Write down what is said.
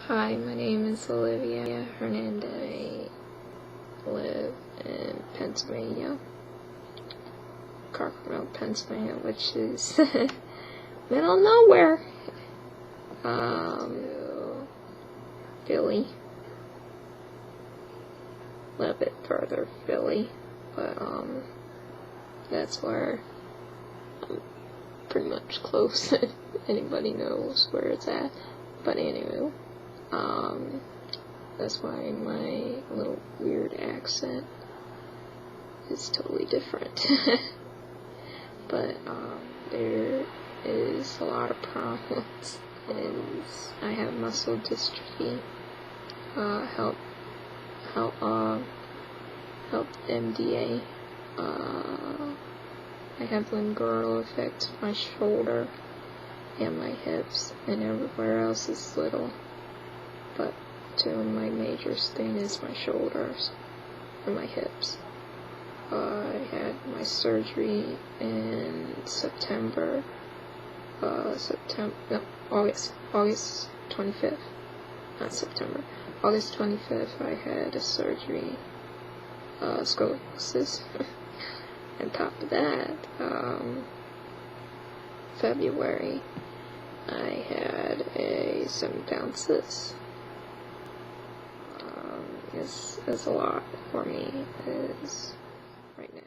Hi, my name is Olivia Hernandez. I live in Pennsylvania, Carmel, Pennsylvania, which is middle of nowhere. Philly, a little bit further Philly, but that's where I'm pretty much close. Anybody knows where it's at, but anyway. That's why my little weird accent is totally different. But there is a lot of problems. I have muscle dystrophy. Help MDA. I have limb-girdle effect. My shoulder and my hips, and everywhere else is little. But my major thing is my shoulders and my hips. I had my surgery in August 25th, not September. August 25th, I had a surgery, scoliosis. On top of that, February, I had a 7-pound cyst. It's a lot for me right now.